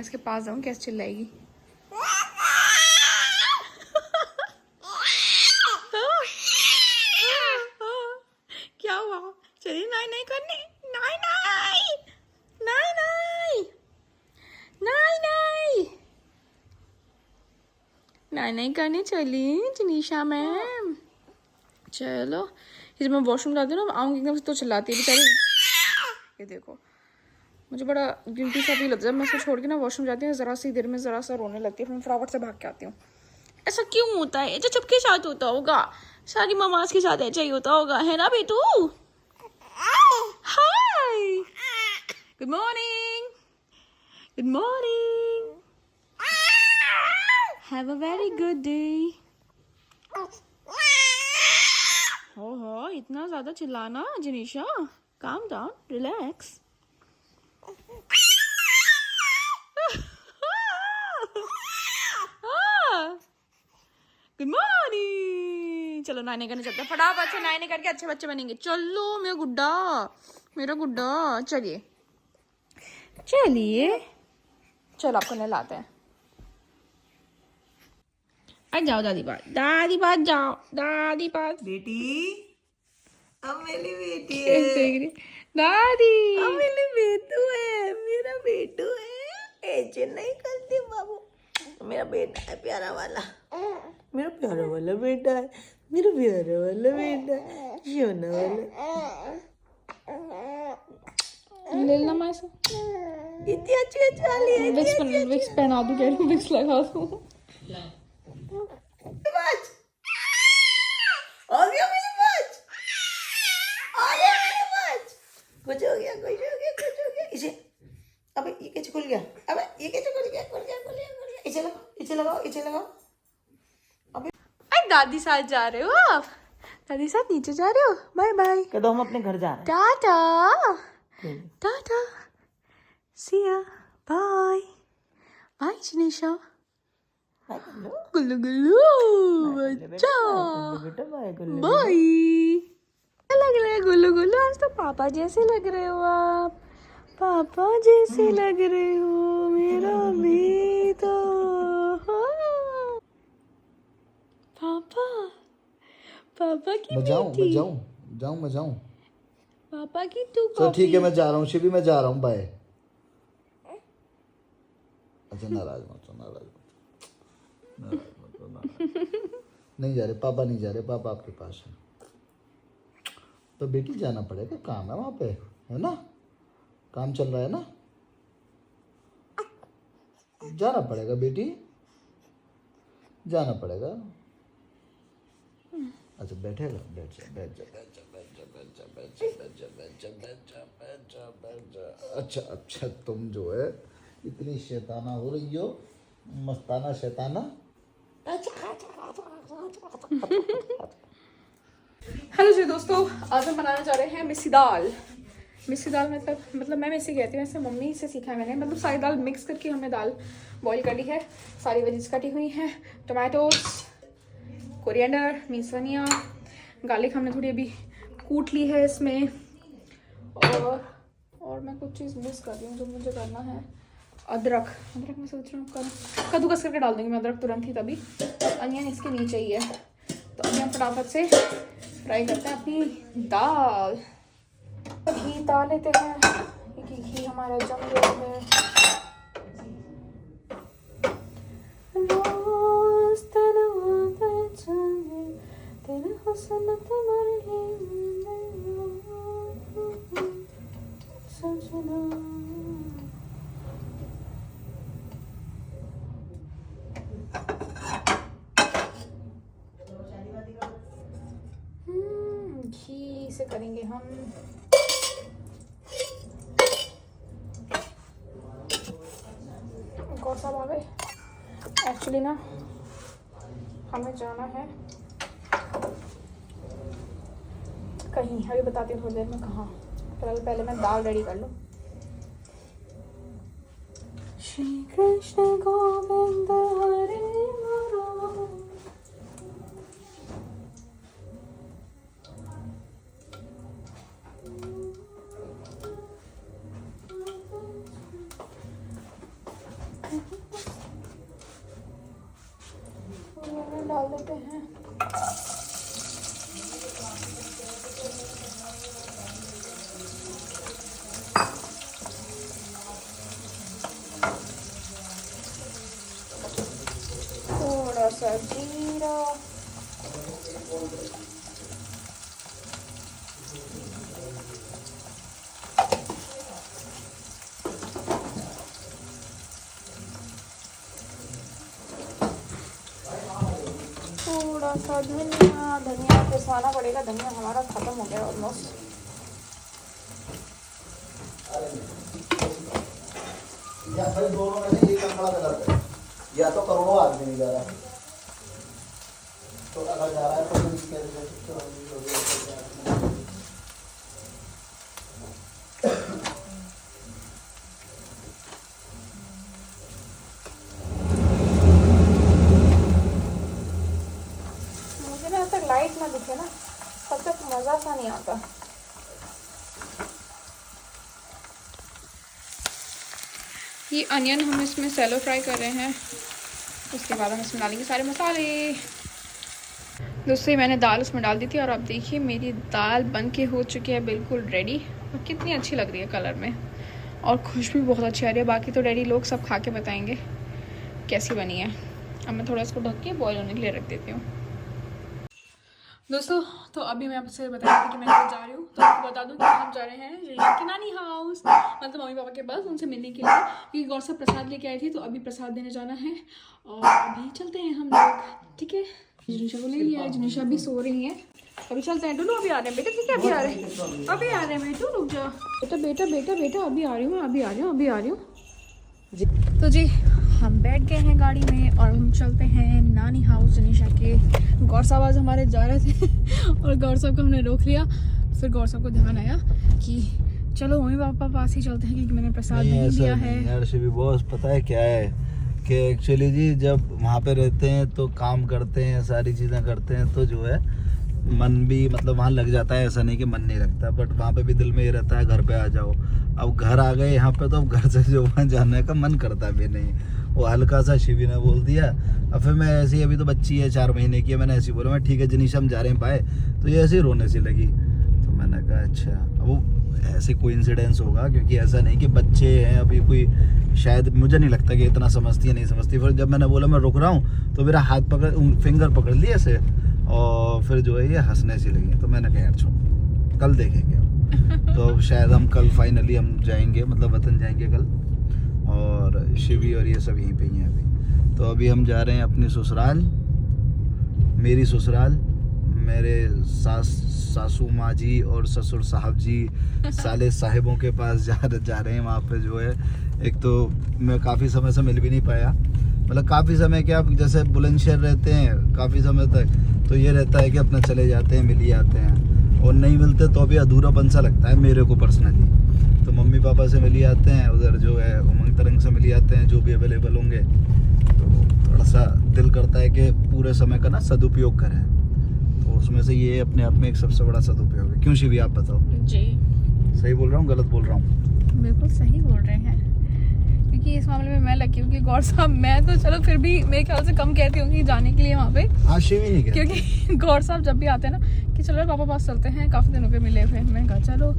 इसके पास जाऊँ कैसे चिल्लाएगी। क्या हुआ? चलिए नाई नहीं करनी, नाई नाई नाई नाई नाई नाई नाई नहीं करनी। चलिए जनीशा मैम चलो। जब मैं वॉशरूम जाती हूँ ना आऊँगी एकदम से तो चिल्लाती है बेचारी। ये देखो मुझे बड़ा गिल्टी सा फील होता है जब मैं उसको छोड़ के ना वॉशरूम जाती हूँ, ज़रा सी देर में ज़रा सा रोने लगती है, फिर मैं फटाफट से भाग के आती हूँ। ऐसा क्यों होता है? जो सबके साथ होता होगा, सारी ममाज के साथ ऐसा ही होता होगा, है ना बेटू? Hi, good morning, good morning, have a very good day. हो इतना ज़्यादा चिल्लाना जनीशा, calm down, relax. Good morning. चलो नाइने करने चलते हैं, फटाफट से नाइने करके अच्छे बच्चे बनेंगे। चलो मेरा गुड्डा, मेरा गुड्डा, चलिए चलिए चलो आपको नहलाते हैं। आ जाओ दादी पास जाओ, दादी पास। बेटी अब मेरी बेटी है, दादी अब मेरी बेटू है, मेरा बेटू है। ऐसे नहीं करती बाबू, मेरा बेटा है प्यारा वाला, मेरा प्यारा वाला बेटा है, मेरा प्यारा वाला बेटा है, सोना वाला। ले लेना मैं से इतनी अच्छी वाली है, विक्स पहना दूं, कह रही हूँ विक्स लगा दूं। बच आ गया मेरे बच, आ गया मेरे बच। कुछ हो गया, कुछ हो गया, कुछ हो गया। इसे अबे ये कैसे खुल गया, अबे ये कैसे खुल गया, खुल गया, खुल गया, खुल गया। इसे लगाओ, इसे लगाओ, इसे लगाओ। अरे दादी साथ जा रहे हो आप? दादी साथ नीचे जा रहे हो? बाय बाय, कह दो हम अपने घर जा रहे टाटा हैं। टाटा, सी या, बाय बाय जनीशा, बाय कर लो, गुल्लू गुल्लू बच्चा, बेटा बाय कर लो। बाय। लग रहे हैं गुल्लू गुल्लू, आज तो पापा जैसे लग रहे हो आप, पापा जैसे लग रहे हो मेरा बेटा। हाँ। पापा, पापा की बेटी, मैं जाऊं। पापा की टू चलो ठीक है, मैं जा रहा हूँ शिवी, मैं जा रहा हूँ, बाय। अच्छा नाराज मत हो। नहीं जा रहे पापा, नहीं जा रहे पापा, आपके पास है तो बेटी जाना पड़ेगा, काम है वहाँ पे, है ना, काम चल रहा है ना, जाना पड़ेगा बेटी, जाना पड़ेगा। अच्छा बैठेगा, बैठ जा, बैठ जा, बैठ जा, बैठ जा, बैठ जा, बैठ जा, बैठ जा, बैठ जा, बैठ जा, बैठ जा, बैठ जा। अच्छा अच्छा, तुम जो है इतनी शैताना हो रही हो, मस्ताना शैताना। हेलो जी दोस्तों, आज हम बनाने जा रहे हैं मिस्सी दाल। मिस्सी दाल मतलब मैं मिस्सी कहती हूँ, ऐसे मम्मी से सीखा है मैंने। मतलब सारी दाल मिक्स करके हमने दाल बॉईल कर ली है, सारी वेजिस कटी हुई हैं, टोमेटोज, कोरिएंडर, मीन्स धनिया, गार्लिक हमने थोड़ी अभी कूट ली है इसमें, और मैं कुछ चीज़ मिस कर रही हूँ जो मुझे करना है। अदरक मैं सोच रही हूँ कद्दूकस करके डाल दूँगी मैं अदरक तुरंत ही, तभी अनियन इसके नीचे ही है। तो अभी हम फटाफट से फ्राई करते हैं अपनी दाल। घी डाल लेते हैं क्योंकि घी हमारा जम गया है। घी से करेंगे हम। कौन सा आ गए? एक्चुअली ना हमें जाना है कहीं, अभी बताती हूँ थोड़ी देर में कहाँ। पहले मैं दाल रेडी कर लूँ। श्री कृष्ण गोविंद हरे राम। डालते हैं। थोड़ा सा जीरा, थोड़ा सा धनिया। धनिया पिसवाना पड़ेगा, धनिया हमारा खत्म हो गया ऑलमोस्ट। या फिर दोनों में से एक कपड़ा गलत है, या तो करोड़ों आदमी नहीं जा रहा है, तो अगर जा रहा है तो मुझे ना ऐसा लाइट ना दिखे ना तब तक मज़ा सा नहीं आता। ये अनियन हम इसमें सैलो फ्राई कर रहे हैं, उसके बाद हम इसमें डालेंगे सारे मसाले। दोस्तों मैंने दाल उसमें डाल दी थी और अब देखिए मेरी दाल बन के हो चुकी है बिल्कुल रेडी। और कितनी अच्छी लग रही है कलर में, और खुशबू बहुत अच्छी आ रही है। बाकी तो डैडी लोग सब खा के बताएंगे कैसी बनी है। अब मैं थोड़ा इसको ढक के बॉईल होने के लिए रख देती हूँ। दोस्तों तो अभी मैं आपसे बता रही थी कि मैं कहाँ जा रही हूँ, तो आपको बता दूँ कि हम जा रहे हैं रिया के नानी हाउस, मतलब मम्मी पापा के पास, उनसे मिलने के लिए, क्योंकि गौर साहब प्रसाद लेके आए थे, तो अभी प्रसाद देने जाना है और अभी चलते हैं हम लोग। ठीक है, जिनिशा को ले लिया है, जिनिशा अभी सो रही है, अभी चलते हैं। दोनों अभी आ रहे हैं बेटा, ठीक है अभी आ रहे हैं, अभी आ रहे हैं बेटू, रुक जाओ बेटा बेटा बेटा बेटा, अभी आ रही हूँ, अभी आ रही हूँ, अभी आ रही हूँ। तो जी हम बैठ गए हैं गाड़ी में और हम चलते हैं नानी हाउस जिनिशा के। गौर साहब आज हमारे जा रहे थे और गौर साहब को हमने रोक लिया। फिर गौर साहब को ध्यान आया कि चलो मम्मी पापा पास ही चलते हैं, क्योंकि मैंने प्रसाद नहीं दिया है। यार शिवी बॉस पता है क्या है कि एक्चुअली जी जब वहाँ पे रहते हैं तो काम करते हैं, सारी चीज़ें करते हैं, तो जो है मन भी मतलब वहाँ लग जाता है। ऐसा नहीं कि मन नहीं लगता, बट वहाँ पे भी दिल में ये रहता है घर पे आ जाओ। अब घर आ गए यहाँ पे तो अब घर से जो वहाँ जाने का मन करता भी नहीं। वो हल्का सा शिवी ने बोल दिया, अब फिर मैं ऐसे ही, अभी तो बच्ची है 4 महीने की है, मैंने ऐसे ही बोला मैं ठीक है जिनिशा हम जा रहे हैं पाए, तो ये ऐसे ही रोने सी लगी। तो मैंने कहा अच्छा, अब वो ऐसे कोइंसिडेंस होगा, क्योंकि ऐसा नहीं कि बच्चे हैं अभी, कोई शायद मुझे नहीं लगता कि इतना समझती है, नहीं समझती। फिर जब मैंने बोला मैं रुक रहा हूँ तो मेरा हाथ पकड़, फिंगर पकड़ लिए ऐसे, और फिर जो है ये हंसने सी लगी। तो मैंने कहा यार छोड़, कल देखेंगे। तो अब शायद हम कल फाइनली हम जाएंगे, मतलब वतन जाएंगे कल, और शिवी और ये सब यहीं पे ही हैं अभी। तो अभी हम जा रहे हैं अपनी ससुराल, मेरी ससुराल, मेरे सासू माँ जी और ससुर साहब जी साले साहिबों के पास जा रहे हैं। वहाँ पे जो है, एक तो मैं काफ़ी समय से मिल भी नहीं पाया, मतलब काफ़ी समय क्या, जैसे बुलंदशहर रहते हैं काफ़ी समय तक, तो ये रहता है कि अपना चले जाते हैं, मिल ही आते हैं, और नहीं मिलते तो अभी अधूरापन सा लगता है मेरे को पर्सनली। तो मम्मी पापा से मिल ही आते हैं, उधर जो है उमंग तरंग से मिल ही आते हैं, जो भी अवेलेबल होंगे। तो थोड़ा सा दिल करता है कि पूरे समय का ना सदुपयोग करें, तो उसमें से ये अपने आप में एक सबसे बड़ा सदुपयोग है। क्यों शिवी आप बताओ? जी सही बोल रहा हूँ गलत बोल रहा हूँ? बिल्कुल सही बोल रहे हैं, क्योंकि इस मामले में मैं लकी हूँ कि गौर साहब, मैं तो चलो फिर भी मेरे ख्याल से कम कहती हूँ कि जाने के लिए वहाँ पे। हाँ शिवी नहीं कहती, क्योंकि गौर साहब जब भी आते हैं ना कि चलो पापा पास चलते हैं, काफ़ी दिनों के मिले हुए, मैंने कहा चलो।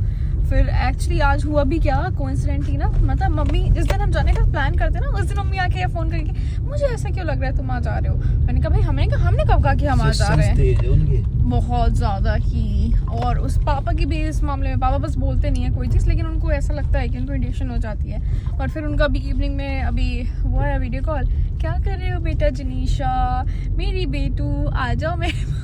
फिर एक्चुअली आज हुआ भी क्या, कोइंसिडेंटली ना, मतलब मम्मी जिस दिन हम जाने का प्लान करते हैं ना, उस दिन मम्मी आके फ़ोन करके मुझे ऐसा क्यों लग रहा है तुम आ जा रहे हो। मैंने कहा भाई हमने कब कहा कि हम आ जा रहे हैं, बहुत ज़्यादा ही। और उस पापा की भी इस मामले में, पापा बस बोलते नहीं है कोई चीज़, लेकिन उनको ऐसा लगता है कि उनको इंडिकेशन हो जाती है। और फिर उनका भी इवनिंग में अभी वो है वीडियो कॉल, क्या कर रहे हो बेटा जिनिशा, मेरी बेटू आ जाओ मेरे पास।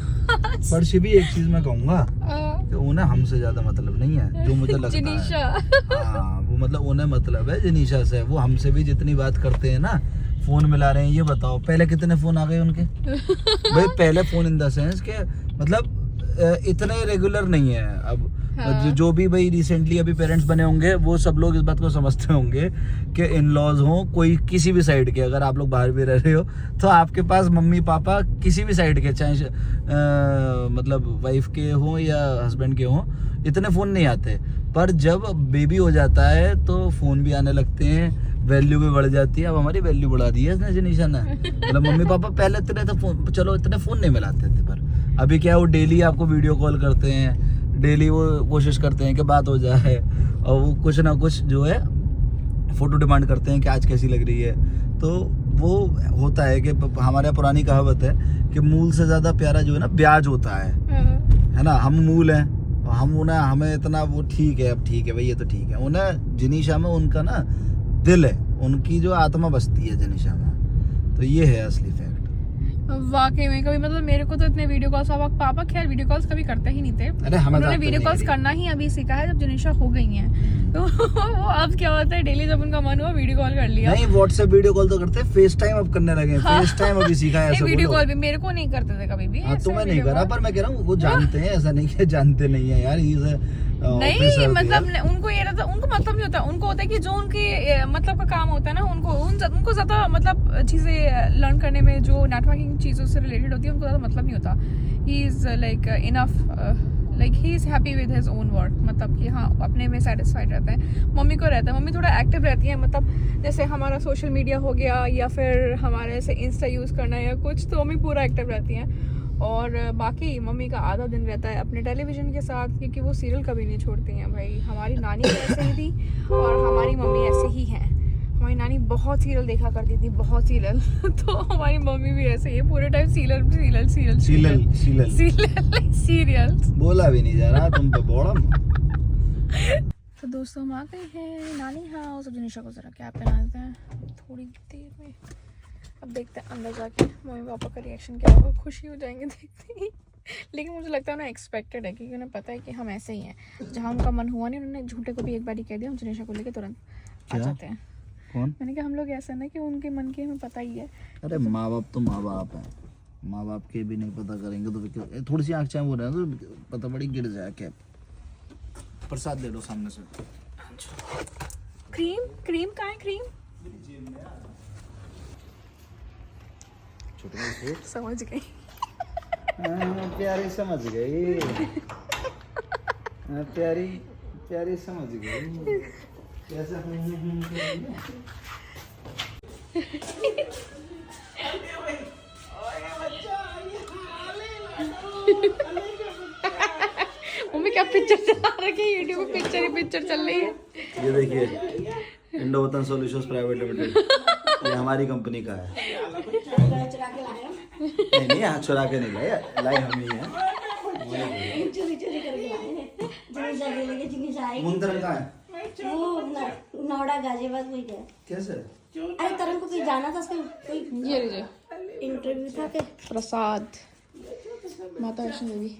पर शिवी एक चीज मैं कहूँगा कि उन्हें हमसे ज्यादा मतलब नहीं है, जो मुझे लगता है। हाँ वो मतलब उन्हें मतलब है जिनिशा से, वो हमसे भी जितनी बात करते हैं ना, फोन मिला रहे हैं। ये बताओ पहले कितने फोन आ गए उनके? भाई पहले फोन इन द सेंस के मतलब इतने रेगुलर नहीं है अब। हाँ। जो भी भाई रिसेंटली अभी पेरेंट्स बने होंगे वो सब लोग इस बात को समझते होंगे कि इन लॉज हो कोई किसी भी साइड के, अगर आप लोग बाहर भी रह रहे हो तो आपके पास मम्मी पापा किसी भी साइड के, चाहे मतलब वाइफ के हों या हस्बैंड के हों, इतने फ़ोन नहीं आते। पर जब बेबी हो जाता है तो फ़ोन भी आने लगते हैं, वैल्यू भी बढ़ जाती है। अब हमारी वैल्यू बढ़ा दी है इसने जनीशा ने। मतलब मम्मी पापा पहले इतने तो फोन, चलो इतने फोन नहीं मिलाते थे, पर अभी क्या वो डेली आपको वीडियो कॉल करते हैं, डेली वो कोशिश करते हैं कि बात हो जाए, और वो कुछ ना कुछ जो है फोटो डिमांड करते हैं कि आज कैसी लग रही है। तो वो होता है कि हमारे यहाँ पुरानी कहावत है कि मूल से ज्यादा प्यारा जो है ना ब्याज होता है ना। हम मूल हैं, हम उन्हें, हमें इतना वो ठीक है, अब ठीक है भाई ये तो ठीक है। उन्हें जनीशा में उनका ना दिल है, उनकी जो आत्मा बसती है जनीशा में, तो ये है असली फैक्ट। वाकई में कभी मतलब मेरे को तो इतने वीडियो कॉल्स, पापा खैर वीडियो कॉल्स कभी करते ही नहीं थे। अरे हमें उन्होंने वीडियो कॉल्स करना ही अभी सीखा है जब जनीशा हो गई हैं। तो वो अब क्या होता है, डेली जब उनका मन हुआ वीडियो कॉल कर लिया। नहीं, व्हाट्सएप वीडियो कॉल तो करते हैं, फेस टाइम अब करने लगे। फेस टाइम अभी सीखा है ऐसा। वीडियो कॉल भी मेरे को नहीं करते थे कभी भी। हाँ, तुम्हें नहीं करा, पर मैं कह रहा हूँ वो जानते हैं, ऐसा नहीं कि जानते नहीं है यार। नहीं मतलब उनको ये रहता, उनको मतलब नहीं होता, उनको होता है कि जो उनके मतलब का काम होता है ना, उनको ज्यादा मतलब चीजें लर्न करने में जो नेटवर्किंग चीजों से रिलेटेड होती है उनको ज्यादा मतलब नहीं होता। He is like enough, like he is happy with his own work, मतलब कि हाँ अपने में सेटिस्फाइड रहता है। मम्मी को रहता है, मम्मी थोड़ा एक्टिव रहती है, मतलब जैसे हमारा सोशल मीडिया हो गया या फिर हमारे ऐसे इंस्टा यूज़ करना या कुछ, तो मम्मी पूरा एक्टिव रहती हैं। और बाकी मम्मी का आधा दिन रहता है अपने टेलीविज़न के साथ, क्योंकि वो सीरियल कभी नहीं छोड़ती हैं भाई। हमारी नानी ऐसे ही थी और हमारी मम्मी ऐसे ही हैं। हमारी नानी बहुत सीरियल देखा करती थी, बहुत सीरियल। तो हमारी मम्मी भी ऐसे ही है, पूरे टाइम सीरियल बोला भी नहीं जा रहा तुम पे बोड़ा। तो दोस्तों हम आ गए हैं नानी हाउस। अब जनीशा को जरा क्या पहनाते हैं थोड़ी देर में, अब देखते हैं अंदर जाके मम्मी पापा का रिएक्शन क्या होगा। खुशी हो जाएंगे देखते ही, लेकिन मुझे लगता है ना एक्सपेक्टेड है, क्योंकि उन्हें पता है कि हम ऐसे ही हैं। जहाँ उनका मन हुआ नहीं, उन्होंने झूठे को भी एक बार ही कह दिया, हम जनीशा को लेके तुरंत आ जाते हैं। कौन? मैंने कहा हम लोग ऐसा ना कि उनके मन की हमें पता ही है। अरे माँ बाप तो माँ बाप है, माँ बाप के भी नहीं पता करेंगे तो फिर थोड़ी सी आँख चाहे हो रहा है तो पता पड़ी गिर जाए। कैप प्रसाद ले लो सामने से। क्रीम कहाँ है? क्रीम समझ गई। प्यारी समझ गई, प्यारी प्यारी समझ गई। कैसे मम्मी क्या पिक्चर चला रखी है यूट्यूब पे, पिक्चर चल रही है। ये देखिए इंडोवतन सॉल्यूशंस प्राइवेट लिमिटेड, ये हमारी कंपनी का है। नहीं हाथ चुरा के नहीं लाए हम ही हैं। मुंतर कहाँ है? वो नोएडा गाजियाबाद में है। कैसे? अरे तरन को कहीं जाना था, उसका कोई ये लीजिए इंटरव्यू था के प्रसाद माता वैष्णो देवी।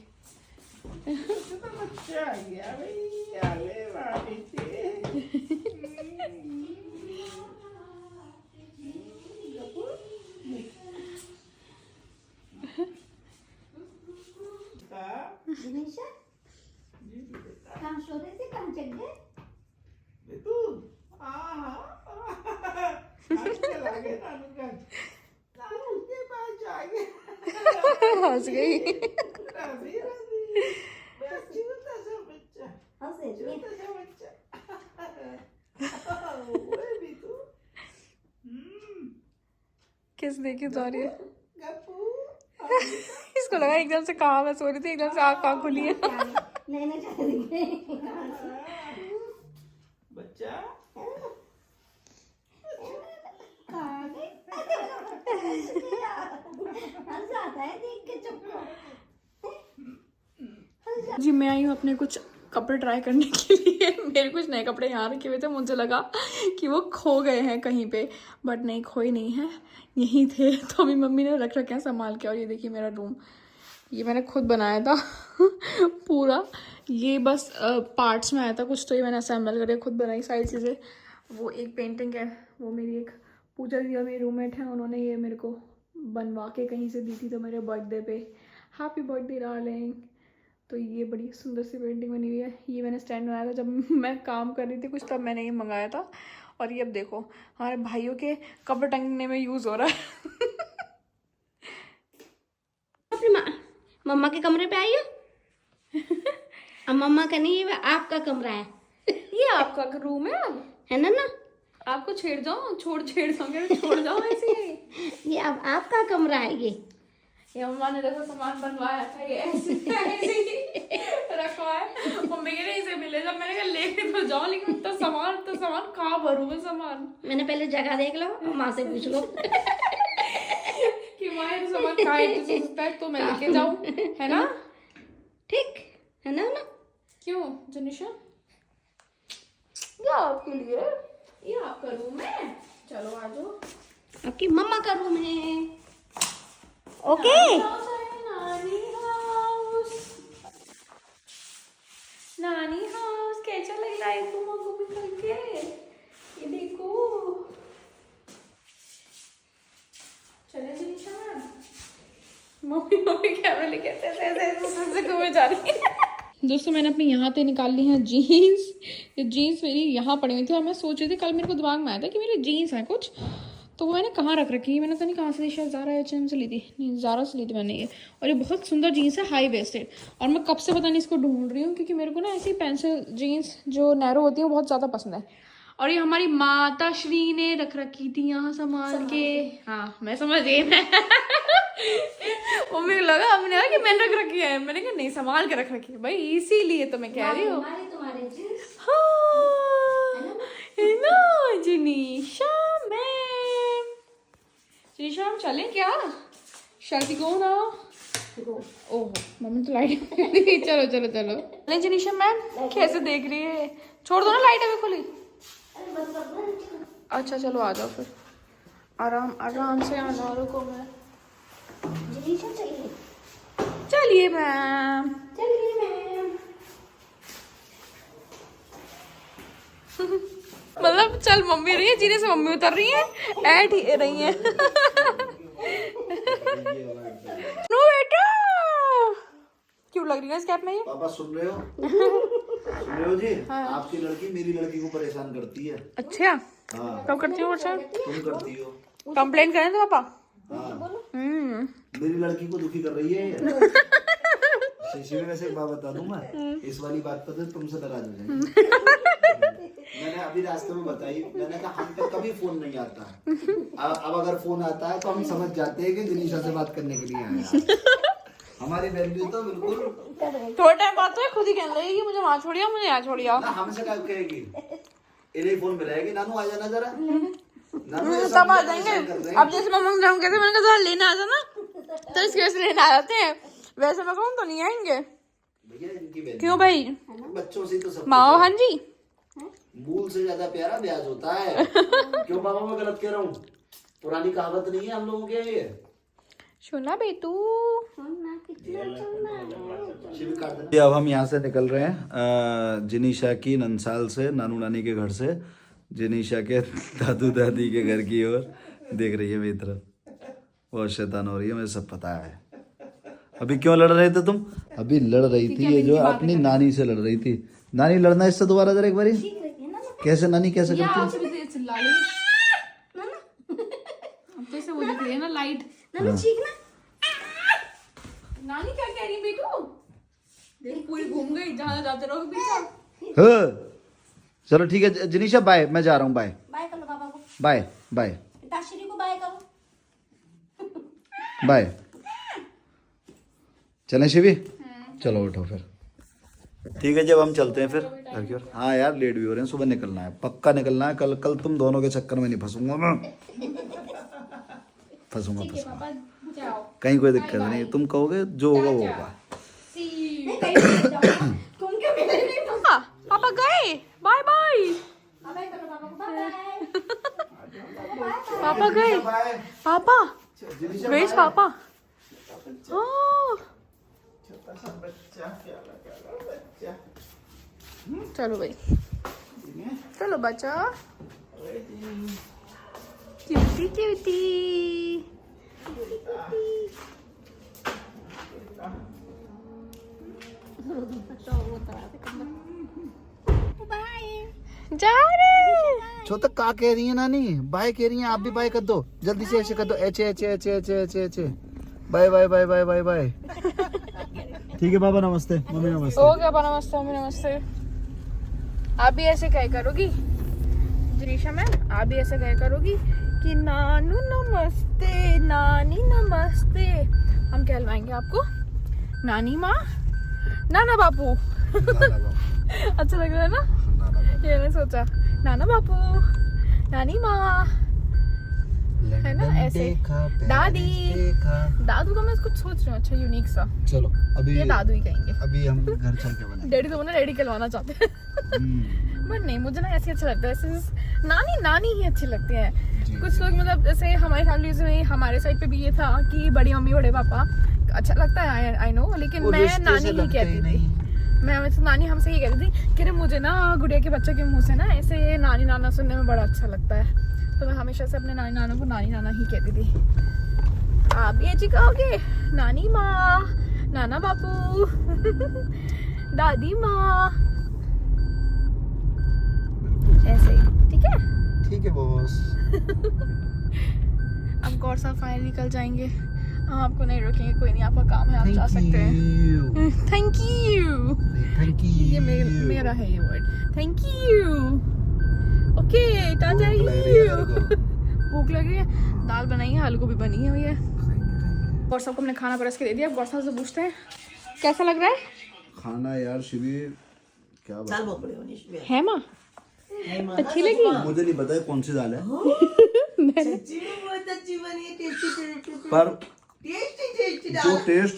जनीशा कहाँ सो रहे थे, कहाँ जग गए? हंस गई। किस देखी जा रही है? इसको लगा एकदम से कहाँ मैं सो रही थी, एकदम से आँख कहाँ खुली है। बच्चा जी मैं आई हूँ अपने कुछ कपड़े ट्राई करने के लिए। मेरे कुछ नए कपड़े यहाँ रखे हुए थे, मुझे लगा कि वो खो गए हैं कहीं पे, बट नहीं, खोए नहीं हैं, यहीं थे। तो अभी मम्मी ने रख रखे हैं संभाल के। और ये देखिए मेरा रूम, ये मैंने खुद बनाया था पूरा। ये बस पार्ट्स में आया था कुछ, तो ये मैंने असेंबल करके खुद बनाई सारी चीज़ें। वो एक पेंटिंग है, वो मेरी एक पूजा जी मेरी रूममेट है, उन्होंने ये मेरे को बनवा के कहीं से दी थी, तो मेरे बर्थडे पे हैप्पी बर्थडे डार्लिंग। तो ये बड़ी सुंदर सी पेंटिंग बनी हुई है। ये मैंने स्टैंड बनाया था जब मैं काम कर रही थी कुछ, तब मैंने ये मंगाया था। और ये अब देखो हमारे भाइयों के कपड़े टंगने में यूज़ हो रहा है। मम्मा के कमरे पे आई हो? अब मम्मा का नहीं, ये आपका कमरा है। ये आपका रूम है अब? है ना? आपको छेड़ जाओ, छोड़ जाओ ऐसे ही। ये अब आपका कमरा है ये मम्मा ने देखो सामान बनवाया था, ये ऐसे ही रखा है। मम्मी के लिए इसे मिले, जब मैंने कहा लेके तो जाओ, लेकिन तो सामान कहाँ भरूं मैं सामान। मैंने पहले जगह देख लो और माँ से पूछ लो कि माँ ये सामान कहाँ है, तो मैं लेके जाऊं, है ना? ठीक है ना? क्यों जनिशा? ये आपके लिए, ये आपका रूम है, चलो आ जाओ। आपकी मम्मा का रूम है। ओके नानी हाउस कैसा लग रहा है घूमा घूमी करके? ये देखो, चले जनिशा मैम। मम्मी कैमरे लेके ऐसे घूमे जा रही है। दोस्तों मैंने अपनी यहाँ पे निकाल ली है जीन्स। ये जीन्स मेरी यहाँ पड़ी हुई थी और मैं सोच रही थी, कल मेरे को दिमाग में आया था कि मेरी जीन्स है कुछ, तो वो मैंने कहाँ रख रखी है, मैंने तो नहीं कहाँ से ली, शायद ज़ारा H&M से ली थी, नहीं ज़ारा से ली थी मैंने ये। और ये बहुत सुंदर जीन्स है, हाई वेस्टेड, और मैं कब से पता नहीं इसको ढूंढ रही हूँ, क्योंकि मेरे को ना ऐसी पेंसिल जीन्स जो नैरो होती है वो बहुत ज़्यादा पसंद है। और ये हमारी माता श्री ने रख रखी थी यहाँ संभाल के। हाँ मैं समझ गई, मैं वो मुझे लगा, हमने कहा कि मैंने रख रखी है, मैंने कहा नहीं संभाल के रख रखी है भाई, इसीलिए तो मैं कह रही हूँ। तुम्हारे जीन्स हाँ है ना जनीशा मैम। जनीशा हम चलें क्या? शादी को ना, ओहो मम्मी तो लाइट चलो चलो चलो। नहीं जनीशा मैम कैसे देख रही है, छोड़ दो ना लाइट अभी खुली। अच्छा चलो आ जाओ फिर, आराम से आ जाओ, रुको मैं। चलिए मैम। मतलब चल मम्मी रही है, जीने से मम्मी उतर रही है, ऐड ही रही है। नो बेटा क्यों लग रही है इस कैप में ये? पापा सुन रहे हो? सुन रहे हो जी? आपकी लड़की मेरी लड़की को परेशान करती है। अच्छा हाँ कब करती हो? अच्छा तुम करती हो। कंप्लेन करें तो पापा? हाँ मेरी लड़की को दुखी कर रही है ये। शीशी में वैसे एक बात बता दूं मैं, इस वाली बात पर तो तुमसे नाराज हो जाएंगे। मैंने अभी रास्ते में बताई, मैंने कहा हम पे कभी फोन नहीं आता, अब अगर फोन आता है तो हम समझ जाते हैं कि जनीशा से बात करने के लिए आए हैं। हमारी वैल्यू तो बिल्कुल थोड़ा टाइम बाद तो खुद ही कहने लगेगी मुझे वहाँ छोड़िया, मुझे यहाँ छोड़िया। ना हमसे क्या कहेगी, इन्हें फोन पे रहेगी, नानू आ जाना जरा, नानू तब आ जाएंगे। अब जैसे मम्मा ने कहते मैंने कहा लेने आ जाना, तो इसकी वजह से लेने आ जाते हैं, वैसे मैं कहूँ तो नहीं आएंगे। भैया इनकी वैल्यू क्यों भाई? बच्चों से तो सब माओ हाँ जी, मूल से ज्यादा प्यारा ब्याज होता है। क्यों पापा मैं गलत कह रहा हूँ? पुरानी कहावत नहीं है हम लोगों के ये? सुना बेटू। अब हम यहाँ से निकल रहे हैं जनीशा की नंसाल से, नानू नानी के घर से जनीशा के दादू दादी के घर की ओर। देख रही है मेरी तरफ, बहुत शैतान हो रही है, मुझे सब पता है। अभी क्यों लड़ रहे थे तुम? अभी लड़ रही थी ये जो अपनी नानी से लड़ रही थी। नानी लड़ना इससे दोबारा जरा एक बारी। कैसे नानी कैसे करती है? तो इसे वो दिख रही है ना लाइट। नानी क्या कह रही है बेटू? देख पूरी घूम गई, जहाँ जाते रहो पीछे। हाँ चलो ठीक है जनीशा, बाय, मैं जा रहा हूँ, बाय। बाय कर लो पापा को, बाय बाय ताश्री को बाय करो। बाय। चलें शिवी? चलो उठो फिर। ठीक है जब हम चलते हैं फिर घर की ओर। हाँ यार लेट भी हो रहे हैं, सुबह निकलना है, पक्का निकलना है। कल तुम दोनों के चक्कर में नहीं फंसूंगा मैं, फंसूंगा। कहीं कोई दिक्कत नहीं, तुम कहोगे जो होगा वो होगा। पापा गए, बाय बाय। पापा गए, पापा वेज पापा। हाँ चलो भाई, चलो बच्चा, क्यूटी क्यूटी। जा रहे छोटा का कह रही है नानी? बाय कह रही है, आप भी बाय कर दो जल्दी से, ऐसे कर दो, एचे एचे एचे एचे एचे एचे। Bye bye bye bye bye bye. ठीक है पापा नमस्ते, मम्मी नमस्ते। हो गया, नमस्ते मम्मी नमस्ते। आप भी ऐसे क्या करोगी? जनीशा मैम आप भी ऐसा कहा करोगी कि नानू नमस्ते, नानी नमस्ते। हम कहलवाएंगे आपको नानी माँ, नाना बापू। अच्छा लग रहा है ना? ये मैंने सोचा नाना बापू, नानी माँ, है ना ऐसे। दादी, दादू का मैं कुछ सोच रही हूँ अच्छा यूनिक सा। चलो अभी ये दादू ही कहेंगे। अभी हम घर चल के बनाएंगे। डैडी तो बोला डैडी कहलवाना चाहते हैं बट नहीं, मुझे ना ऐसे अच्छा लगता है, ऐसे नानी नानी ही अच्छी लगती है। कुछ लोग मतलब जैसे हमारी फैमिली में हमारे साइड पे भी ये था कि बड़ी मम्मी बड़े पापा अच्छा लगता है, आई नो, लेकिन मैं नानी ही कहती थी। मैं वैसे नानी हमसे ये कहती थी कि मुझे ना गुड़िया के बच्चों के मुंह से ना ऐसे नानी नाना सुनने में बड़ा अच्छा लगता है, तो मैं हमेशा से अपने नानी नाना को नानी नाना ही कहती थी। आप भी अच्छी कहोगे नानी माँ, नाना बापू, दादी माँ, ऐसे ही। ठीक है, ठीक है बॉस। अब गौर साहब फाइनली कल जाएंगे, हम आपको नहीं रोकेंगे, कोई नहीं, आपका काम है, आप जा सकते हैं। Thank you, thank you. ये मेरा है ये word, thank you. Okay Tata. भूख लग रही है, दाल बनाई है, आलू गोभी बनी है भैया। गौर साहब को हमने खाना परस के दे दिया। गौर साहब से पूछते हैं कैसा लग रहा है खाना। यार शिविर क्या बात दाल बहुत बड़ी होनी चाहिए। है माँ? अच्छी लगी? मुझे नहीं पता है कौन सी दाल है, सच्ची में बहुत अच्छी बनी है, टेस्टी पर टेस्टी जो टेस्ट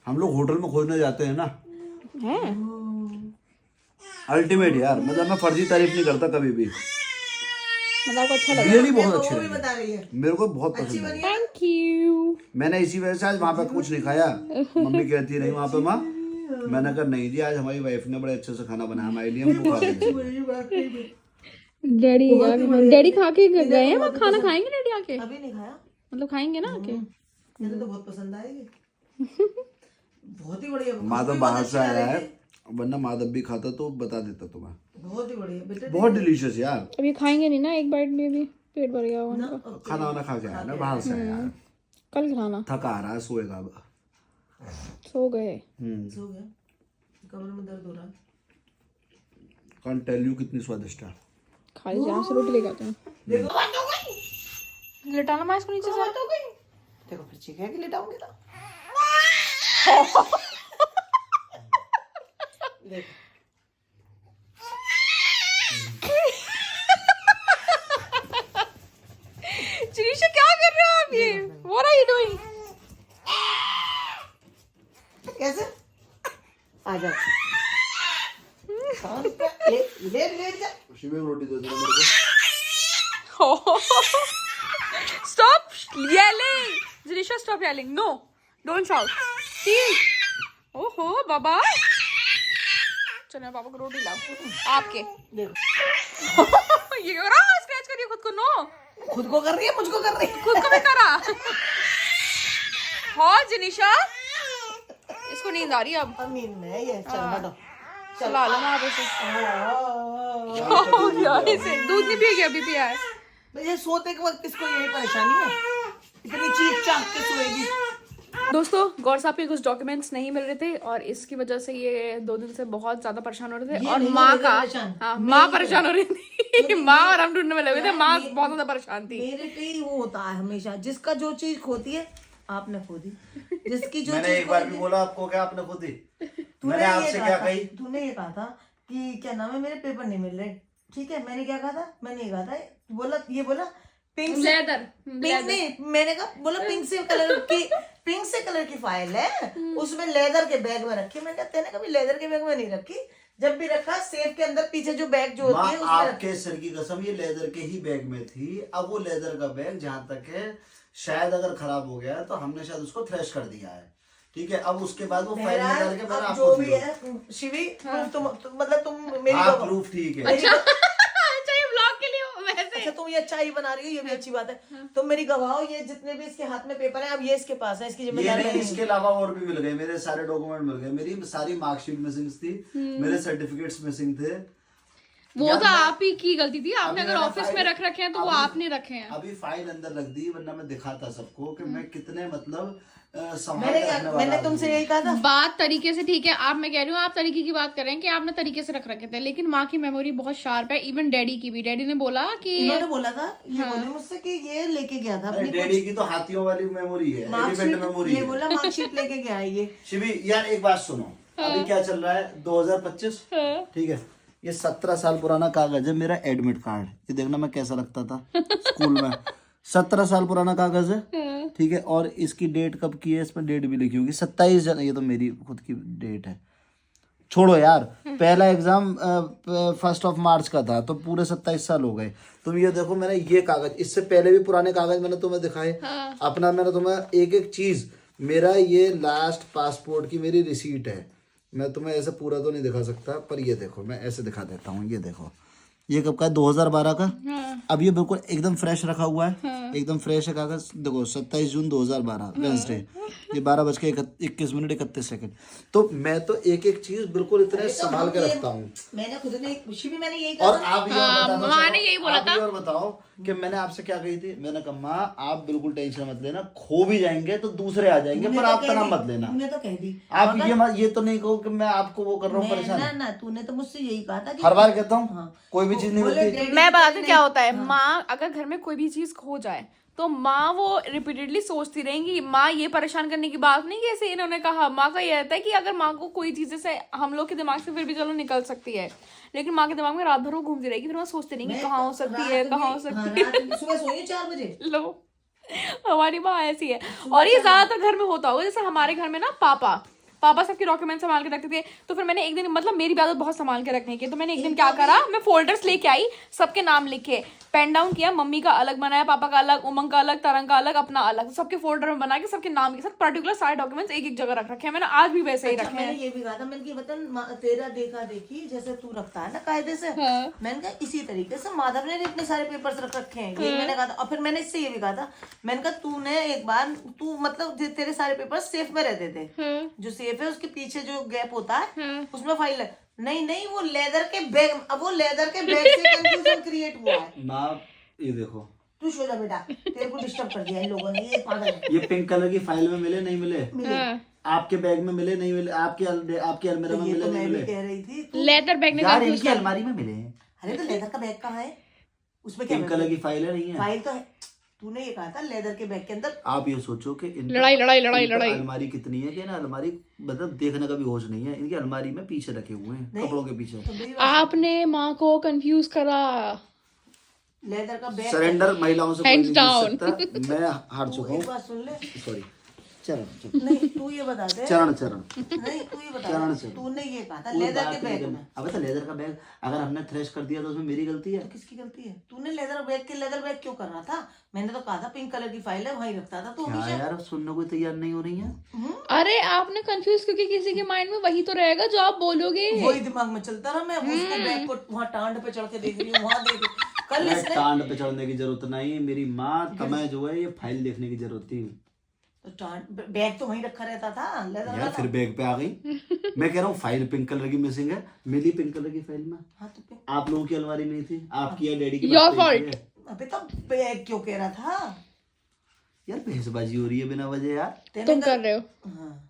हम लोग होटल में खोजने जाते हैं ना, है अल्टीमेट यार। मतलब मैं फर्जी तारीफ नहीं करता कभी भी, मतलब आपको अच्छा लगा? रियली बहुत अच्छी वो भी लगी, बता रही है मेरे को बहुत अच्छी पसंद बनी है। है। Thank you. मैंने इसी वजह से आज वहाँ पे कुछ नहीं खाया। मम्मी कहती रही वहाँ पे माँ, मैंने कहा नहीं जी आज हमारी वाइफ ने बड़े अच्छे से खाना बनाया हमारे लिए, हम खा लेंगे। डैडी खा के गए हैं, वहाँ खाना खाएंगे डैडी आके? अभी नहीं खाया, मतलब खाएंगे ना आके? मुझे तो बहुत पसंद आएगी, बहुत ही बढ़िया। माधव बाहर से आया है, वरना माधव भी खाता तो बता देता तुम्हें। बहुत ही बढ़िया बेटे, बहुत डिलीशियस यार। अभी खाएंगे नहीं ना, एक बाइट में भी पेट भर गया होगा उनका। खाना वाना खा के आया ना बाहर से यार, कल खाना थका आ रहा है, सोएगा अब। सो गए। सो गया, कमर में दर्द हो रहा है। Can't tell you कितनी स्वादिष्ट है। खा लीजिए, यहाँ से रोटी लेके आते हैं। लिटाना माँ इसको नीचे से। देखो फिर चीख है कि लेटाऊंगी तो देख। चिनीशा क्या कर रहे हो आप ये? What are you doing? कैसे आ जा, ले जा। शिविर रोटी दे दो मेरे को। Stop yelling. Janisha, stop yelling. No, don't shout. See? ओहो बाबा, चलो मैं पापा को रोटी लाऊं आपके। देखो ये करो, स्क्रैच करिए खुद को। नो, खुद को कर रही है, मुझको कर रही है। खुद को भी करा। हाँ जनीशा, इसको नींद आ रही है अब। नींद में है ये, चल हटो। चला लो ना आप इसे। यार इसे दूध नहीं पिएगी, अभी पिया है। ये सोते के वक्त इसको यही परेशानी है, इतनी चीख चाह के सोएगी। दोस्तों गौर साहब के कुछ डॉक्यूमेंट्स नहीं मिल रहे थे और इसकी वजह से ये 2 दिन से बहुत ज्यादा परेशान हो रहे थे। और माँ का, हाँ माँ परेशान हो रही थी। माँ और हम ढूंढने में लगे थे, माँ बहुत ज्यादा परेशान थी। मेरे पे ही वो होता है हमेशा, जिसका जो चीज खोती है आपने खो दी, जिसकी जो मैंने चीज एक बार भी बोला आपको क्या आपने खुद ही? मैंने आपसे क्या कही? तूने ये कहा था कि क्या नाम है मेरे पेपर नहीं मिल रहे, ठीक है। मैंने क्या कहा था, मैंने ये कहा था, बोला पिंक से लेदर, पिंक नहीं, मैंने कहा बोला पिंक से कलर की फाइल है, उसमें लेदर के बैग में रखी। मैंने कहा तेने कभी लेदर के बैग में नहीं रखी, जब भी रखा सेफ के अंदर पीछे जो बैग जो होती है उसमें आपके सर की कसम ये लेदर के ही बैग में थी। अब वो लेदर का बैग जहाँ तक है शायद अगर खराब हो गया है तो हमने शायद उसको थ्रेश कर दिया है, ठीक है। अब उसके बाद वो फाइल निकाल के मैंने अब आपको जो भी है शिवी, मतलब तुम मेरी हाँ प्रूफ ठीक है। अच्छा ये व्लॉग के लिए वैसे। अच्छा तुम ये अच्छा ही बना रही हो, ये भी अच्छी बात है। तुम मेरी गवाह हो, ये जितने भी इसके हाथ में पेपर है अब ये इसके पास है, इसकी ये जिम्मेदारी नहीं, नहीं। इसके अलावा और भी मिल गए, मेरे सारे डॉक्यूमेंट मिल गए, मेरी सारी मार्कशीट मिसिंग थी, मेरे सर्टिफिकेट्स मिसिंग थे। वो तो आप ही की गलती थी, आपने अभी अगर मैंने ऑफिस में फाइल- रख रखे हैं तो वो अभी- आपने रखे हैं। अभी फाइल अंदर रख दी, वरना मैं दिखाता सबको कि मैं कितने मतलब संभाल मैंने के क्या रखने वाला मैंने आदमी तुमसे हूँ। यही कहा था। बात तरीके से ठीक है, आप, मैं कह रही हूँ आप तरीके की बात कर रहे हैं कि आपने तरीके से रख रखे थे, लेकिन माँ की मेमोरी बहुत शार्प है। इवन डैडी की भी, डैडी ने बोला कि इन्होंने बोला था, ये बोले मुझसे कि ये लेके गया था अरे अपनी डैडी की तो हाथियों वाली मेमोरी है, एलिफेंट मेमोरी मार्कशीट, ये है। बोला मार्कशीट लेके गया है ये। शिवी यार एक बात सुनो, अभी क्या चल रहा है 2025, ठीक है, ये 17 साल पुराना कागज है मेरा एडमिट कार्ड। ये देखना मैं कैसा रखता था स्कूल में। 17 साल पुराना कागज है, ठीक है, और इसकी डेट कब की है, इसमें डेट भी लिखी होगी 27 जनवरी। ये तो मेरी खुद की डेट है, छोड़ो यार। पहला एग्जाम 1 मार्च का था, तो पूरे 27 साल हो गए। तुम ये देखो, मैंने ये कागज, इससे पहले भी पुराने कागज मैंने तुम्हें दिखाए अपना। मैंने तुम्हें एक एक चीज, मेरा ये लास्ट पासपोर्ट की मेरी रिसीट है। मैं तुम्हें ऐसे पूरा तो नहीं दिखा सकता, पर ये देखो, मैं ऐसे दिखा देता हूँ। ये देखो, ये कब का है, 2012 का। अब ये बिल्कुल एकदम फ्रेश रखा हुआ है, एकदम फ्रेश है कागज। देखो 27 जून 2012 वेंसडे, ये 12:21 तो मैं तो एक एक चीज बिल्कुल इतने संभाल के रखता हूँ। मैंने खुद ने भी मैंने यही और कहा। आप ये और बताओ, माँ ने यही बोला आप ये और बताओ कि मैंने आपसे क्या कही थी। मैंने कहा माँ आप बिल्कुल टेंशन मत लेना, खो भी जाएंगे तो दूसरे आ जाएंगे, पर आप तनाव मत लेना। तूने तो कह दी। आप ये तो नहीं कहो कि मैं आपको वो कर रहा हूँ परेशान। ना ना, तूने तो मुझसे यही कहा था कि हर बार कहता हूँ कोई भी चीज नहीं बोले होती। डैडी मैं की बताती तरह हूँ क्या होता है। हाँ। माँ अगर घर में कोई भी चीज खो जाए तो माँ वो रिपीटेडली सोचती रहेंगी। माँ ये परेशान करने की बात नहीं, जैसे इन्होंने कहा, माँ का ये रहता है कि अगर माँ को कोई चीज जैसे हम लोग के दिमाग से फिर भी चलो निकल सकती है, लेकिन माँ के दिमाग में रात भर वो घूमती रहेगी, फिर वो सोचती रहेंगी कहाँ हो सकती है, कहाँ हो सकती है। सुबह सोइए 4 बजे। लो, हमारी माँ ऐसी है। और ये ज्यादातर घर में होता होगा, जैसे हमारे घर में ना पापा सबके डॉक्यूमेंट संभाल के रखते थे। तो फिर मैंने एक दिन, मतलब मेरी भी आदत बहुत संभाल के रखने की, तो मैंने एक दिन क्या करा, मैं फोल्डर्स लेके आई, सबके नाम लिखे, पेन डाउन किया, मम्मी का अलग बनाया, पापा का अलग, उमंग का अलग, तरंग का अलग, अपना अलग, सबके फोल्डर में बना के सबके नाम के साथ पर्टिकुलर सारे डॉक्यूमेंट्स एक एक जगह रख रखे हैं। मैंने आज भी वैसे ही रखे मैंने हैं। ये भी कहा था, मैंने कि वतन तेरा देखा देखी जैसे तू रखता है ना कायदे से, मैंने कहा इसी तरीके से माधव ने इतने सारे पेपर्स रख रखे हैं, ये मैंने कहा था। और फिर मैंने इससे ये भी कहा था, मैंने कहा तूने एक बार, तू मतलब तेरे सारे पेपर्स सेफ में रहते थे, जो सेफ है उसके पीछे जो गैप होता है उसमें फाइल है। नहीं वो लेदर के बैग, अब वो लेदर के बैग से कंफ्यूजन क्रिएट हुआ है। माँ ये देखो, तू सो जा बेटा, तेरे को डिस्टर्ब कर दिया इन लोगों ने, ये पागल है। ये पिंक कलर की फाइल में मिले नहीं मिले, आपके बैग में मिले नहीं मिले, आपकी अलमीरा में ये मिले तो नहीं मैं भी मिले, कह रही थी लेदर बैग ने यार इनकी अलमारी में मिले। अरे तो लेदर का बैग कहाँ है, उसमें क्या पिंक कलर की फाइल है नहीं है। फाइल तो है, तूने ये कहा था लेदर के बैग के अंदर। आप ये सोचो कि लड़ाई अलमारी कितनी है कि ना, अलमारी मतलब देखने का भी होश नहीं है। इनकी अलमारी में पीछे रखे हुए हैं कपड़ों के पीछे। आपने माँ को कंफ्यूज करा। लेदर का बैग। सरेंडर महिलाओं से कोई नहीं जीत सकता, मैं हार चुका एक हूँ। बात सुन ले, सॉरी, चरण नहीं तू ये बता दे, चरण नहीं तू ये बता चरण दे, से। तूने ये कहा था कोई लेदर बात के नहीं बैग करना। में। अबे तो लेदर का बैग अगर हमने थ्रेश कर दिया तो उसमें मेरी गलती है। किसकी गलती है, तूने लेदर बैग के लेदर बैग क्यों कर रहा था? मैंने तो कहा था पिंक कलर की फाइल है वहीं रखता था तू क्या हमेशा। यार, सुनने को तैयार नहीं हो रही है। अरे आपने कंफ्यूज, क्योंकि किसी के माइंड में वही तो रहेगा जो आप बोलोगे। वही दिमाग में चलता रहा, मैं उसको बैग को वहाँ टांड पे चढ़ के देख रही हूँ, वहाँ देख कल मैं इसने टांड पे चढ़ने की जरूरत नहीं, मेरी माँ तुम्हें जो है ये फाइल देखने की जरूरत थी। बैग तो वहीं रखा रहता था लेदर यार वाला। फिर बैग पे आ गई। मैं कह रहा हूँ फाइल पिंक कलर की मिसिंग है, मिली पिंक कलर की फाइल में। हाँ तो फिर आप लोगों की अलमारी में ही थी, आपकी या डैडी की Your बात नहीं fault. है। अबे तो बैग क्यों कह रहा था? यार बहसबाजी हो रही है बिना वजह यार। तुम कर रहे हो। हाँ,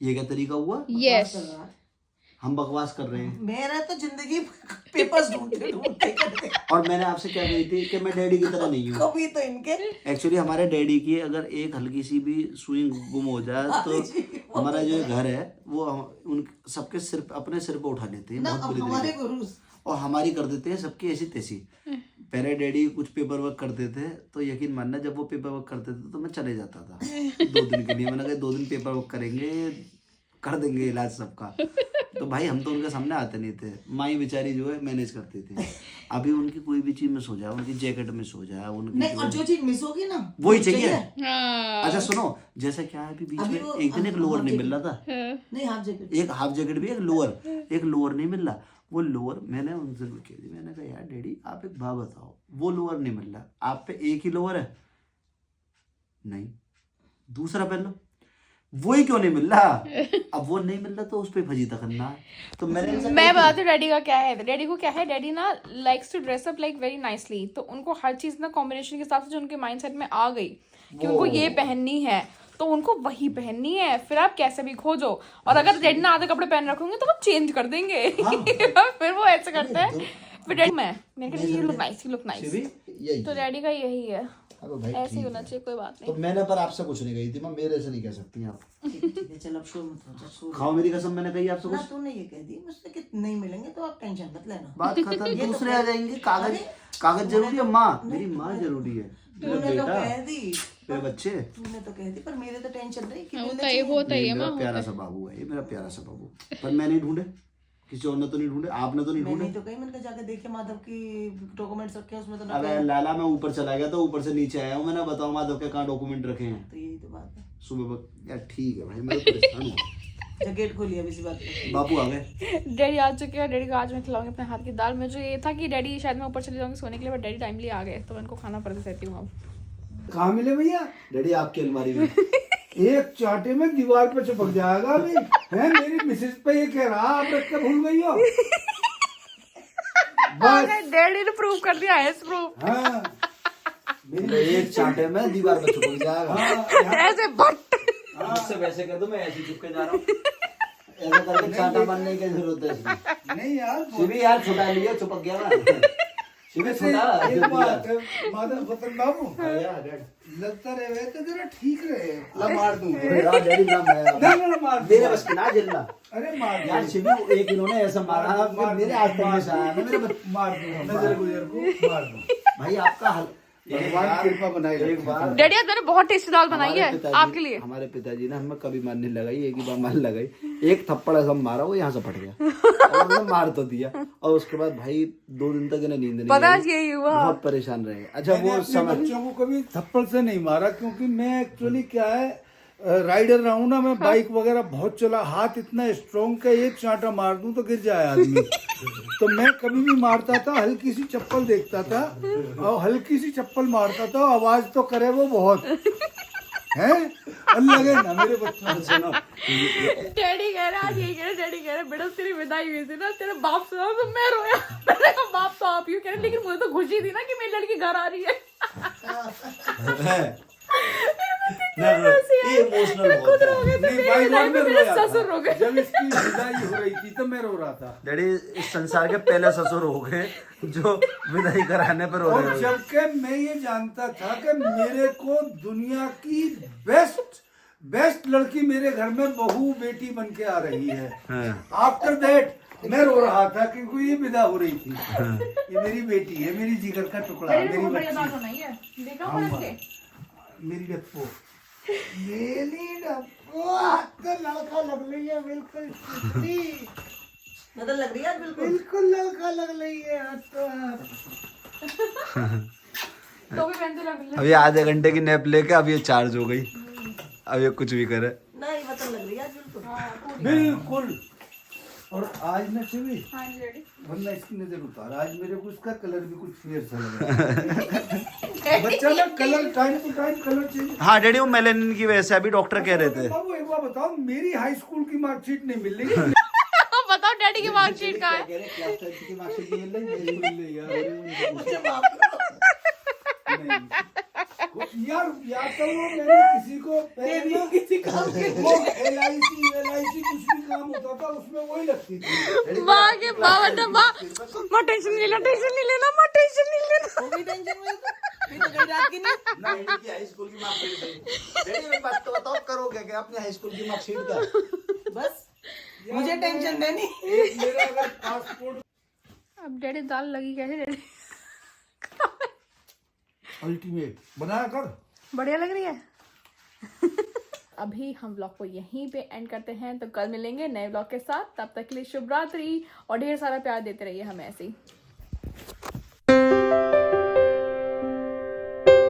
ये क्या तरीका हुआ? यस, चल रहा है। हम बकवास कर रहे हैं। मेरा तो जिंदगी पेपर्स ढूंढते करते और मैंने आपसे क्या कही थी कि मैं डैडी की तरह नहीं हूँ। कभी तो इनके एक्चुअली हमारे डैडी की अगर एक हल्की सी भी सुई गुम हो जाए तो हमारा जो घर है वो उन सबके सिर अपने सिर पे उठा लेते हैं ना, बहुत अब बुरी हमारे तरीके गुरु और हमारी कर देते हैं सबकी ऐसी तैसी। पहले डैडी कुछ पेपर वर्क करते थे तो यकीन मानना जब वो पेपर वर्क करते थे तो मैं चले जाता था 2 दिन के लिए। मैंने कहा 2 दिन पेपर वर्क करेंगे, कर देंगे इलाज सबका। तो भाई हम तो उनके सामने आते नहीं थे, माई बेचारी जो है मैनेज करती थी। अभी उनकी कोई भी चीज मिस हो जाए, उनकी जैकेट मिस हो जाए, उनकी नहीं, और जो चीज मिस होगी ना वही चाहिए। हाँ। अच्छा सुनो, जैसे क्या है अभी बीच अभी में वो- एक दिन एक लोअर नहीं मिल रहा था, नहीं हाफ जैकेट एक हाफ जैकेट भी, एक लोअर नहीं मिल रहा। वो लोअर मैंने उनसे कह दी, मैंने कहा यार डैडी आप एक बात बताओ, वो लोअर नहीं मिल रहा, आप पे एक ही लोअर है? नहीं, दूसरा पहन लो। वही क्यों नहीं मिल रहा? अब वो नहीं मिल रहा तो उस पे फजीता करना है। तो मैंने मैं बताती हूँ डैडी का क्या है। डैडी को क्या है, डैडी ना likes to dress up like very nicely. तो उनको हर चीज ना कॉम्बिनेशन के हिसाब से जो उनके माइंडसेट में आ गई कि उनको ये पहननी है तो उनको वही पहननी है। फिर आप कैसे भी खोजो, और अगर डैडी ना आधे कपड़े पहन रखोगे तो वो चेंज कर देंगे। फिर वो ऐसे करते हैं। फिर डैडी मैंने कहा ये लुक नाइस, ये लुक नाइस। यही तो डैडी का यही है, अबे भाई ऐसे ही होना चाहिए, कोई बात तो नहीं। मैंने पर आपसे कुछ नहीं कही थी, मैं मेरे से नहीं कह सकती आप। ठीक है, चल अब शोर मत करो, शोर खाओ मेरी कसम, मैंने कही आपसे ना। कुछ? तूने ये कह दी मुझसे कि नहीं मिलेंगे तो आप टेंशन मत लेना। बात खत्म। दूसरे आ जाएंगे। कागज कागज जरूरी है माँ, मेरी माँ जरूरी है, मेरा तूने तो बेटा, कह दी, मेरे बच्चे। तूने तो कह दी, पर मेरे तो टेंशन रही कि होता है, होता ही ये है मेरा माँ। प्यारा सा बाबू है, ये मेरा प्यारा सा बाबू। पर मैं नहीं ढूंढे, किसी और ने तो नहीं ढूंढे, आपने तो नहीं ढूंढे। मैंने तो कही, मैंने कहा जाके देखे माधव की डॉक्यूमेंट्स रखे हैं उसमें तो ना अबे लाला, मैं ऊपर चला गया तो ऊपर से नीचे आया हूँ। मैंने बताओ माधव के कहाँ डॉक्यूमेंट रखे हैं? तो यही तो बात है। सुबह यार ठीक है भाई, मैं तो परेशान हूँ। जैकेट खोली अब इसी बात पे। बापू आ गए। डैडी आ चुके हैं। डैडी को आज मैं खिलाऊंगी अपने हाथ की दाल। मुझे ये था कि डैडी शायद मैं ऊपर चली जाऊंगी सोने के लिए, बट डैडी टाइमली आ गए तो मैं इनको खाना पड़ देती हूँ अब। कहाँ मिले भैया? डैडी आपकी अलमारी में। एक चांटे में दीवार पे चिपक जाएगा अभी। है मेरी मिसेज पे ये कह रहा आप रख कर भूल गई हो। बस डैडी ने प्रूव कर दिया है, प्रूफ। हाँ एक चांटे में दीवार पे छुपक जाएगा। हाँ, ऐसे बट मुझसे वैसे कर दो, मैं ऐसे ही चुपके जा रहा हूँ। ऐसा करके चांटा मारने की जरूरत है इसमें। नहीं यार शिवी यार छुटा लिया, छुपक गया ना। शिवी छुटा एक बात है, माधव वतन बाबू यार लगता रहे तो जरा ठीक रहे। ला मार दूं। डैडी ना ना ना मार दूं। मेरे बस की ना जिल्ला। अरे मार यार दूं। शिवी एक इन्होंने ऐसा मारा कि मेरे आज तक में से आया ना, मेरे मार दूं नजर गुजर को मार दूं। भाई आपका हल भगवान कृपा बनाई रखे। एक बार डैडी आज मैंने बहुत टेस्टी दाल बनाई है आपके लिए। हमारे पिताजी ने हमें कभी मारने लगाई, एक ही बार मारने लगाई, एक थप्पड़ ऐसा मारा वो यहाँ से फट गया और हमने मार तो दिया। और उसके बाद भाई 2 दिन तक इन्हें नींद नहीं पता आई, यही हुआ। बहुत परेशान रहे। अच्छा मैंने वो अपने समय बच्चों को कभी थप्पड़ से नहीं मारा, क्योंकि मैं एक्चुअली क्या है राइडर रहा हूँ ना, मैं बाइक वगैरह बहुत चला, हाथ इतना स्ट्रॉन्ग का एक चांटा मार दूं तो गिर जाए आदमी। तो मैं कभी भी मारता था, हल्की सी चप्पल देखता था और हल्की सी चप्पल मारता था, आवाज तो करे वो बहुत है और लगे ना मेरे बच्चों को। सुनो, डैडी कह रहा है, यही कह रहे, डैडी कह रहे बेटा तेरी विदाई हुई थी ना, तेरे बाप से तो मैं रोया। मैंने कहा बाप तो आप यूं कह रहे, लेकिन मुझे तो खुशी थी ना कि मेरी लड़की घर आ रही है। ये इमोशनल बहुत है। नहीं भाई मैं मेरे रोया ससुर रो था। गए। जब इसकी विदाई हो रही थी तो मैं रो रहा था। डैडी इस संसार के पहले ससुर हो गए जो विदाई कराने पर रो रहे और हो। जबकि मैं ये जानता था कि मेरे को दुनिया की बेस्ट लड़की मेरे घर में बहू बेटी बन के आ रही है। आफ्टर दैट मैं रो रहा था क्योंकि ये विदा हो रही थी। ये मेरी बेटी है, मेरी जिगर का टुकड़ा, मेरी बच्ची, मेरी डप्पो, मेरी डप्पो। तो लड़का लग रही है बिल्कुल, बदल लग रही है बिल्कुल। बिल्कुल लड़का लग रही है। तो भी पहनते लग अभी आधे घंटे की नैप लेके अब ये चार्ज हो गई, अब ये कुछ भी करे। नहीं बदल लग रही है बिल्कुल। बिल्कुल। और आज मैं शिवी हाँ जी डैडी। वरना इसकी नजर उतार, आज मेरे को इसका कलर भी कुछ फेयर सा लग रहा है। बच्चा ना colour time to time colour change. हाँ डैडी वो मेलेनिन की वजह से अभी डॉक्टर कह रहे थे। बाबू एक बार बताओ, मेरी हाई स्कूल की मार्कशीट नहीं मिल रही। बताओ डैडी की मार्कशीट कहाँ है? यार या तो वो मैंने किसी को किसी काम के LIC कुछ भी काम होता था उसमें वही लगती थी। माँ के बाबा ने माँ टेंशन नहीं लेना, टेंशन नहीं लेना, माँ टेंशन नहीं लेना। वो भी टेंशन में तो फिर तो कहीं रात की नहीं। हाई स्कूल की मार्कशीट डैडी एक बात तो बताओ, करोगे क्या अपने हाई स्कूल की मार्कशीट का? बस मुझे टेंशन देनी। एक मेरा अगर पासपोर्ट अब डैडी दाल लगी कैसे डैडी? अल्टीमेट बनाया कर। बढ़िया लग रही है। अभी हम व्लॉग को यहीं पे एंड करते हैं, तो कल मिलेंगे नए व्लॉग के साथ। तब तक के लिए शुभ रात्रि और ढेर सारा प्यार देते रहिए हमें ऐसे ही।